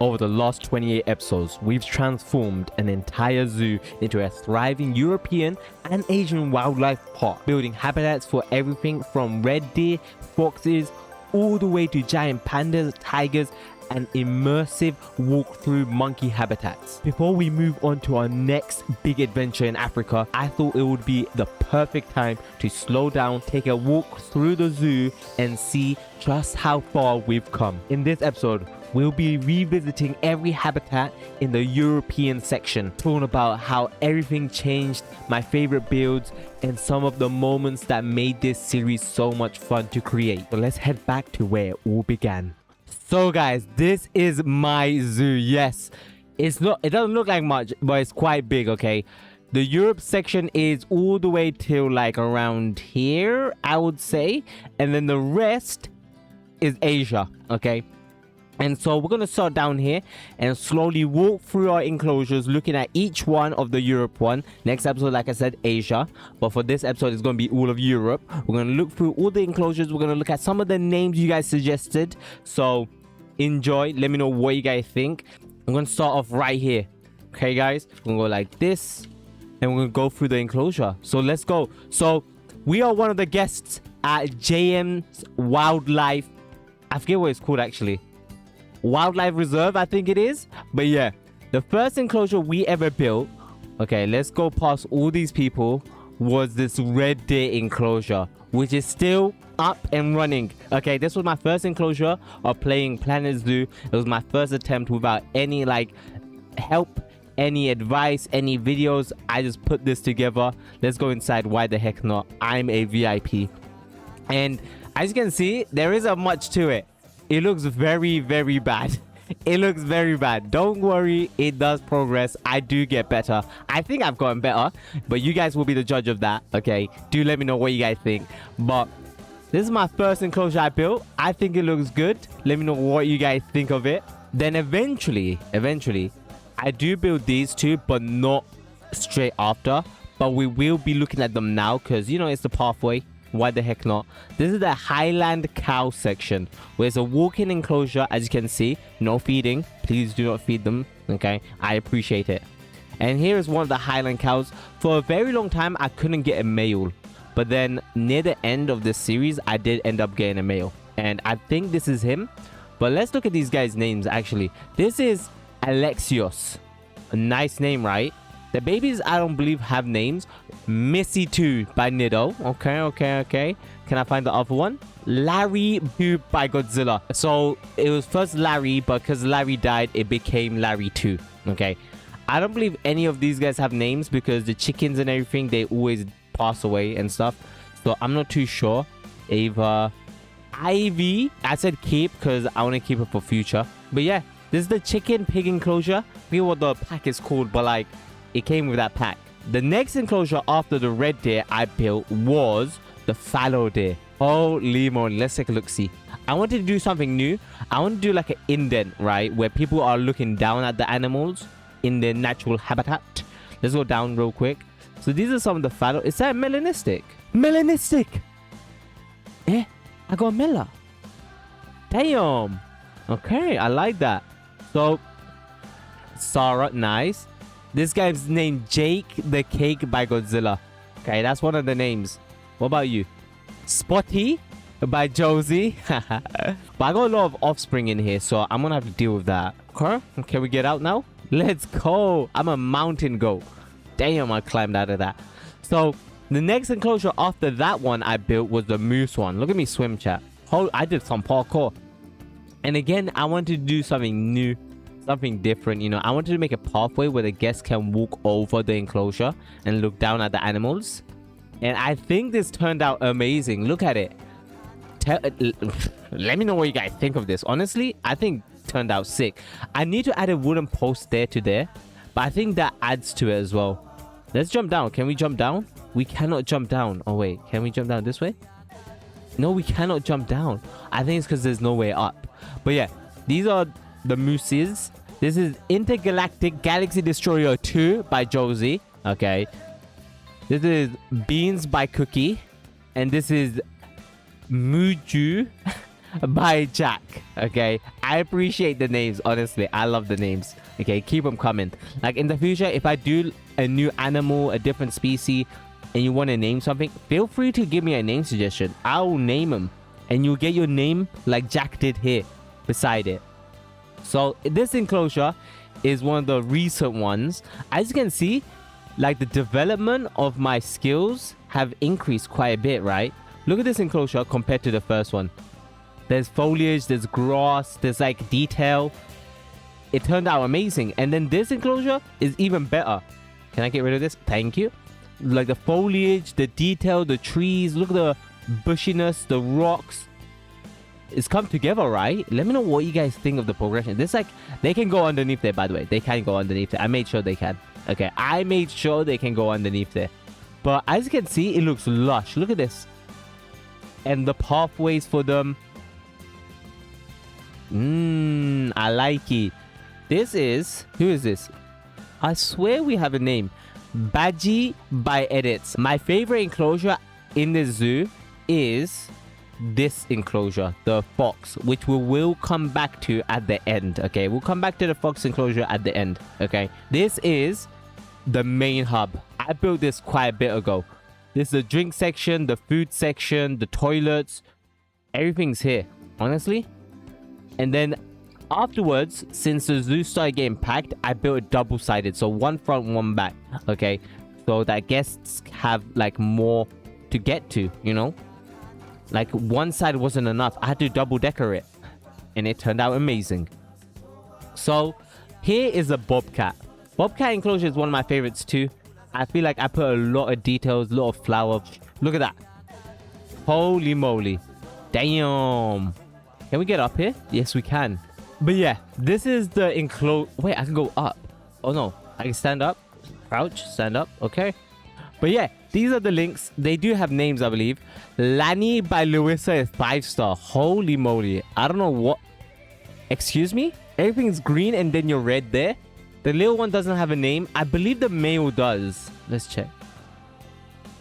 Over the last 28 episodes, we've transformed an entire zoo into a thriving European and Asian wildlife park, building habitats for everything from red deer, foxes, all the way to giant pandas, tigers, and immersive walk-through monkey habitats. Before we move on to our next big adventure in Africa, I thought it would be the perfect time to slow down, take a walk through the zoo, and see just how far we've come. In this episode, we'll be revisiting every habitat in the European section, talking about how everything changed, my favorite builds, and some of the moments that made this series so much fun to create. But let's head back to where it all began. So guys, this is my zoo. Yes, it doesn't look like much, but it's quite big, okay? The Europe section is all the way till like around here, I would say, and then the rest is Asia, okay? And so we're going to start down here and slowly walk through our enclosures, looking at each one of the Europe one. Next episode, like I said, Asia. But for this episode, it's going to be all of Europe. We're going to look through all the enclosures. We're going to look at some of the names you guys suggested. So enjoy. Let me know what you guys think. I'm going to start off right here. Okay, guys? We're going to go like this. And we're going to go through the enclosure. So let's go. So we are one of the guests at JM's Wildlife. I forget what it's called, actually. Wildlife Reserve, I think it is. But yeah, the first enclosure we ever built, okay, let's go past all these people, was this red deer enclosure, which is still up and running. Okay, this was my first enclosure of playing Planet Zoo. It was my first attempt without any like help, any advice, any videos. I just put this together. Let's go inside. Why the heck not? I'm a VIP. And as you can see, there isn't much to it. It looks very, very bad. It looks very bad. Don't worry, it does progress. I do get better. I think I've gotten better, but you guys will be the judge of that, okay? Do let me know what you guys think. But this is my first enclosure I built. I think it looks good. Let me know what you guys think of it. Then eventually, I do build these two, but not straight after. But we will be looking at them now because, you know, it's the pathway. Why the heck not? This is the Highland cow section, where it's a walk-in enclosure. As you can see, no feeding. Please do not feed them, okay? I appreciate it. And here is one of the Highland cows. For a very long time, I couldn't get a male, but then near the end of this series, I did end up getting a male, and I think this is him. But let's look at these guys' names. Actually, this is Alexios. A nice name, right? The babies, I don't believe, have names. Missy 2 by Nido. Okay. Can I find the other one? Larry 2 by Godzilla. So it was first Larry, but because Larry died, it became Larry 2. Okay. I don't believe any of these guys have names because the chickens and everything, they always pass away and stuff. So I'm not too sure. Ava. Ivy. I said keep because I want to keep it for future. But yeah, this is the chicken pig enclosure. I forget what the pack is called, but like, it came with that pack. The next enclosure after the red deer I built was the fallow deer. Holy moly, let's take a look, see. I wanted to do something new. I want to do like an indent, right? Where people are looking down at the animals in their natural habitat. Let's go down real quick. So these are some of the fallow. Is that melanistic? Melanistic! Eh? I got mela. Damn. Okay, I like that. So, Sarah, nice. This guy's named Jake the Cake by Godzilla. Okay, that's one of the names. What about you? Spotty by Josie. But I got a lot of offspring in here, so I'm gonna have to deal with that. Okay, can we get out now? Let's go. I'm a mountain goat. Damn, I climbed out of that. So the next enclosure after that one I built was the moose one. Look at me swim, chat. I did some parkour. And again, I wanted to do something new. Something different, you know. I wanted to make a pathway where the guests can walk over the enclosure and look down at the animals. And I think this turned out amazing. Look at it. Let me know what you guys think of this. Honestly, I think it turned out sick. I need to add a wooden post there to there, but I think that adds to it as well. Let's jump down. Can we jump down? We cannot jump down. Oh wait, can we jump down this way? No, we cannot jump down. I think it's because there's no way up. But yeah, these are the mooses. This is Intergalactic Galaxy Destroyer 2 by Josie. Okay. This is Beans by Cookie. And this is Muju by Jack. Okay, I appreciate the names. Honestly, I love the names. Okay, keep them coming. Like in the future, if I do a new animal, a different species, and you want to name something, feel free to give me a name suggestion. I'll name them, and you'll get your name like Jack did here beside it. So this enclosure is one of the recent ones. As you can see, like the development of my skills have increased quite a bit, right? Look at this enclosure compared to the first one. There's foliage, there's grass, there's like detail. It turned out amazing. And then this enclosure is even better. Can I get rid of this? Thank you. Like the foliage, the detail, the trees, look at the bushiness, the rocks. It's come together, right? Let me know what you guys think of the progression. This like, they can go underneath there, by the way. They can go underneath there. I made sure they can. Okay, I made sure they can go underneath there. But as you can see, it looks lush. Look at this. And the pathways for them. I like it. This is... Who is this? I swear we have a name. Badgie by Edits. My favorite enclosure in the zoo is this enclosure, the fox, which we will come back to at the end. Okay, we'll come back to the fox enclosure at the end. Okay, this is the main hub. I built this quite a bit ago. This is the drink section, the food section, the toilets. Everything's here, honestly. And then afterwards, since the zoo started getting packed, I built it double-sided. So one front, one back. Okay, so that guests have like more to get to, you know? Like one side wasn't enough. I had to double decor it. And it turned out amazing. So here is a bobcat. Bobcat enclosure is one of my favorites too. I feel like I put a lot of details, a lot of flower. Look at that. Holy moly. Damn. Can we get up here? Yes, we can. But yeah, this is the enclosure. Wait, I can go up. Oh no, I can stand up. Crouch, stand up. Okay. But yeah, these are the links. They do have names, I believe. Lani by Louisa is 5-star. Holy moly. I don't know what. Excuse me? Everything's green and then you're red there. The little one doesn't have a name. I believe the male does. Let's check.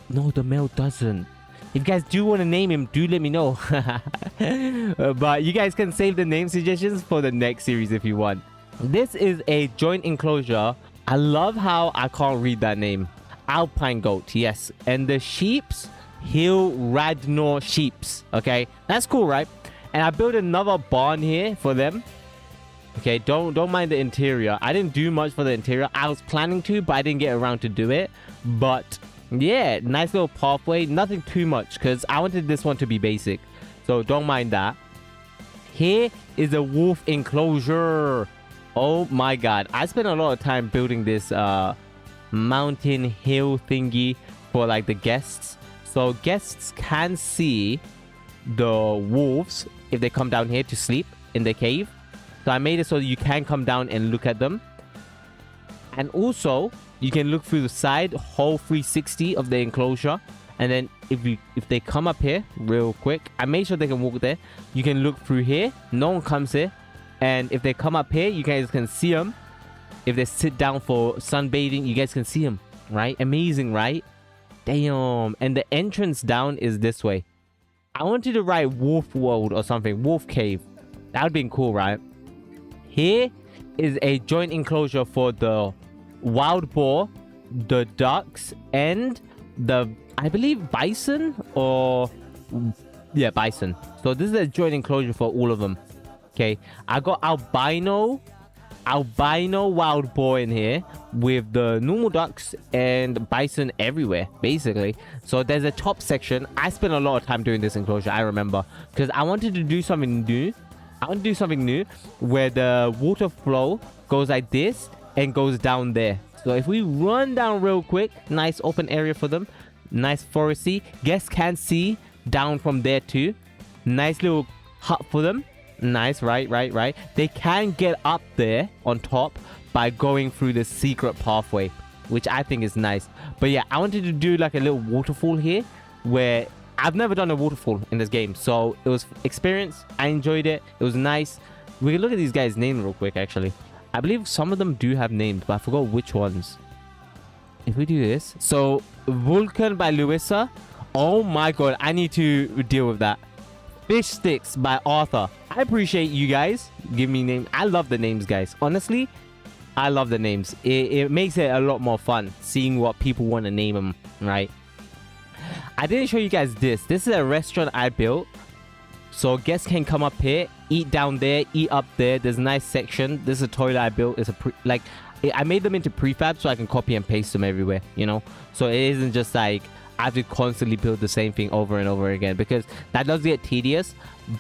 No, the male doesn't. If you guys do want to name him, do let me know. But you guys can save the name suggestions for the next series if you want. This is a joint enclosure. I love how I can't read that name. Alpine goat, yes. And the sheeps, Hill Radnor sheeps. Okay, that's cool, right? And I built another barn here for them. Okay, don't mind the interior. I didn't do much for the interior. I was planning to, but I didn't get around to do it. But yeah, nice little pathway. Nothing too much because I wanted this one to be basic. So don't mind that. Here is a wolf enclosure. Oh my god. I spent a lot of time building this mountain hill thingy for like the guests. So guests can see the wolves if they come down here to sleep in the cave. So I made it so you can come down and look at them. And also, you can look through the side, whole 360 of the enclosure. And then if they come up here real quick, I made sure they can walk there. You can look through here. No one comes here. And if they come up here, you guys can see them. If they sit down for sunbathing, you guys can see them. Right? Amazing, right? Damn. And the entrance down is this way. I wanted to write Wolf World or something. Wolf Cave. That would be cool, right? Here is a joint enclosure for the wild boar, the ducks, and the, I believe, bison or... Yeah, bison. So this is a joint enclosure for all of them. Okay. I got albino wild boar in here with the normal ducks and bison everywhere, basically. So there's a top section. I spent a lot of time doing this enclosure, I remember. Because I wanted to do something new. I want to do something new where the water flow goes like this and goes down there. So if we run down real quick, nice open area for them. Nice foresty. Guests can see down from there too. Nice little hut for them. Nice, right. They can get up there on top by going through the secret pathway, which I think is nice. But yeah, I wanted to do like a little waterfall here where I've never done a waterfall in this game, so it was experience. I enjoyed it. It was nice. We can look at these guys' names real quick, actually. I believe some of them do have names, but I forgot which ones. If we do this. So, Vulcan by Louisa. Oh my god, I need to deal with that. Fish Sticks by Arthur. I appreciate you guys. Give me name. I love the names, guys. Honestly, I love the names. It makes it a lot more fun seeing what people want to name them, right? I didn't show you guys this. This is a restaurant I built. So guests can come up here, eat down there, eat up there. There's a nice section. This is a toilet I built. It's I made them into prefab so I can copy and paste them everywhere, you know? So it isn't just like I have to constantly build the same thing over and over again, because that does get tedious.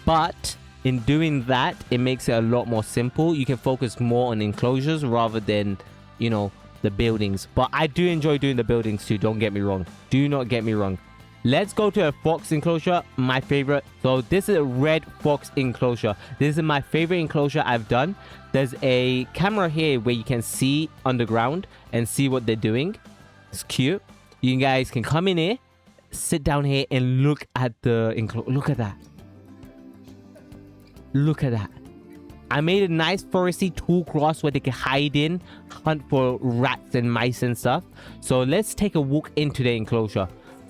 But in doing that, it makes it a lot more simple. You can focus more on enclosures rather than, you know, the buildings. But I do enjoy doing the buildings too, don't get me wrong. Do not get me wrong. Let's go to a fox enclosure, my favorite. So this is a red fox enclosure. This is my favorite enclosure I've done. There's a camera here where you can see underground and see what they're doing. It's cute. You guys can come in here, sit down here and look at the enclosure. Look at that. Look at that. I made a nice foresty tool cross where they can hide in, hunt for rats and mice and stuff. So let's take a walk into the enclosure.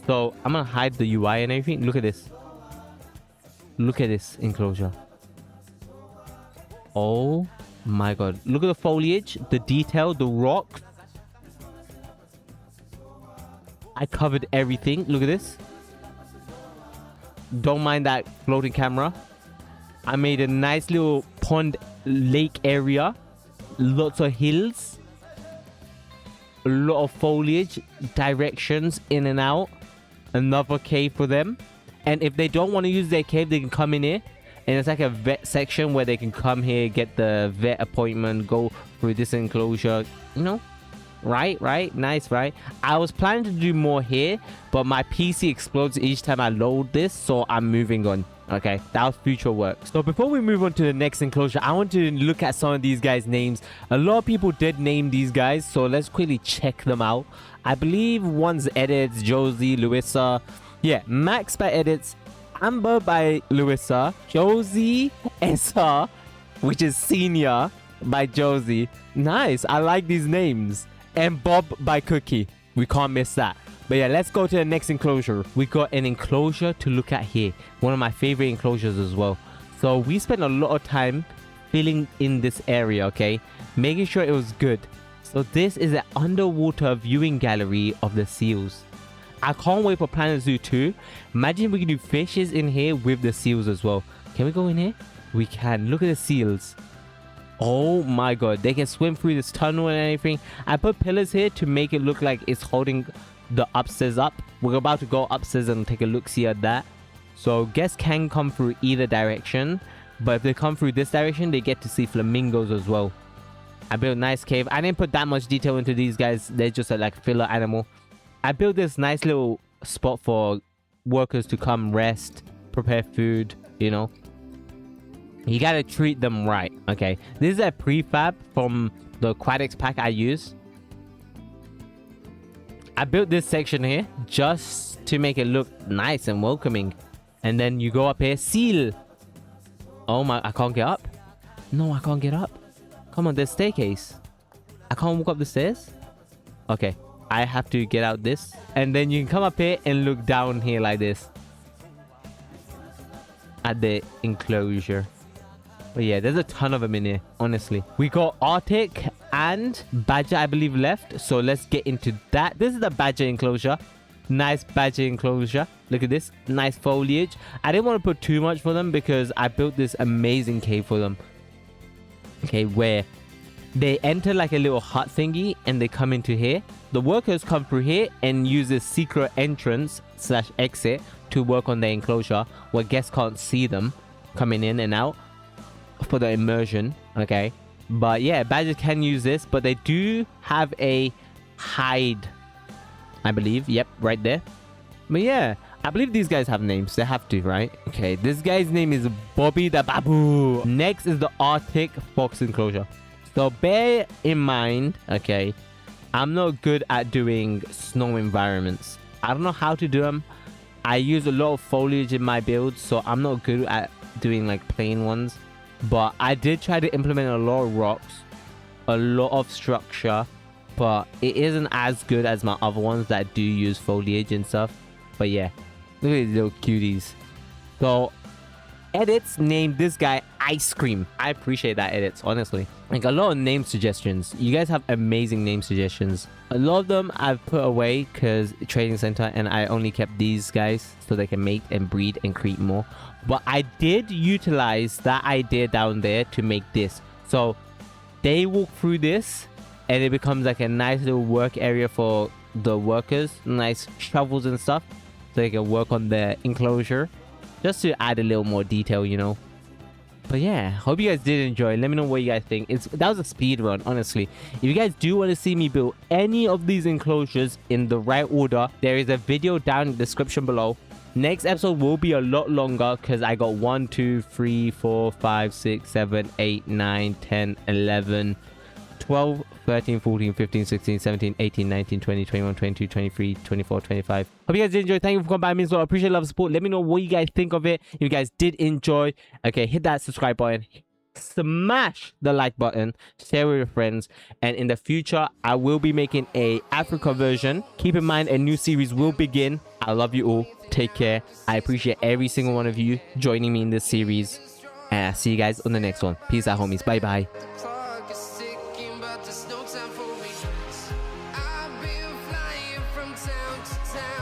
So I'm gonna hide the UI and everything. Look at this. Look at this enclosure. Oh my god. Look at the foliage, the detail, the rocks. I covered everything. Look at this. Don't mind that floating camera. I made a nice little pond lake area. Lots of hills. A lot of foliage. Directions in and out. Another cave for them. And if they don't want to use their cave, they can come in here. And it's like a vet section where they can come here, get the vet appointment, go through this enclosure. You know? Right? Nice, right? I was planning to do more here, but my PC explodes each time I load this, so I'm moving on. Okay, that was future work. So before we move on to the next enclosure, I want to look at some of these guys' names. A lot of people did name these guys, so let's quickly check them out. I believe one's Edits, Josie, Louisa. Yeah, Max by Edits, Amber by Louisa, Josie, Essa, which is Senior, by Josie. Nice, I like these names. And Bob by Cookie. We can't miss that. But yeah, let's go to the next enclosure. We got an enclosure to look at here. One of my favorite enclosures as well. So we spent a lot of time filling in this area, okay? Making sure it was good. So this is an underwater viewing gallery of the seals. I can't wait for Planet Zoo 2. Imagine we can do fishes in here with the seals as well. Can we go in here? We can. Look at the seals. Oh my god, they can swim through this tunnel and everything. I put pillars here to make it look like it's holding the upstairs up. We're about to go upstairs and take a look-see at that. So guests can come through either direction, but if they come through this direction, they get to see flamingos as well. I built a nice cave. I didn't put that much detail into these guys. They're just a like filler animal. I built this nice little spot for workers to come rest, prepare food, you know. You gotta treat them right, okay? This is a prefab from the Aquatics pack I use. I built this section here just to make it look nice and welcoming. And then you go up here, seal. Oh my, I can't get up. No, I can't get up. Come on, there's staircase. I can't walk up the stairs. Okay, I have to get out this. And then you can come up here and look down here like this. At the enclosure. But yeah, there's a ton of them in here, honestly. We got Arctic and Badger, I believe, left. So let's get into that. This is the Badger enclosure. Nice Badger enclosure. Look at this. Nice foliage. I didn't want to put too much for them because I built this amazing cave for them. Okay, where they enter like a little hut thingy and they come into here. The workers come through here and use this secret entrance / exit to work on their enclosure where guests can't see them coming in and out. For the immersion, okay? But yeah, badgers can use this, but they do have a hide, I believe. Yep, right there. But yeah, I believe these guys have names. They have to, right? Okay, this guy's name is Bobby the Babu. Next is the Arctic Fox enclosure. So bear in mind, okay, I'm not good at doing snow environments. I don't know how to do them. I use a lot of foliage in my build, so I'm not good at doing like plain ones. But I did try to implement a lot of rocks, a lot of structure, but it isn't as good as my other ones that do use foliage and stuff. But yeah, look at these little cuties. So Edits named this guy Ice Cream. I appreciate that, Edits, honestly. Like, a lot of name suggestions. You guys have amazing name suggestions. A lot of them I've put away because trading center, and I only kept these guys so they can mate and breed and create more. But I did utilize that idea down there to make this. So they walk through this and it becomes like a nice little work area for the workers. Nice shovels and stuff so they can work on the enclosure. Just to add a little more detail, you know. But yeah, hope you guys did enjoy. Let me know what you guys think. That was a speed run, honestly. If you guys do want to see me build any of these enclosures in the right order, there is a video down in the description below. Next episode will be a lot longer because I got 1, 2, 3, 4, 5, 6, 7, 8, 9, 10, 11, 12, 13, 14, 15, 16, 17, 18, 19, 20, 21, 22, 23, 24, 25. Hope you guys did enjoy. Thank you for coming by. It means a lot. I appreciate love and support. Let me know what you guys think of it. If you guys did enjoy, okay, hit that subscribe button. Smash the like button. Share with your friends. And in the future, I will be making a Africa version. Keep in mind, a new series will begin. I love you all. Take care. I appreciate every single one of you joining me in this series. And I'll see you guys on the next one. Peace out, homies. Bye bye. I've been flying from town to town.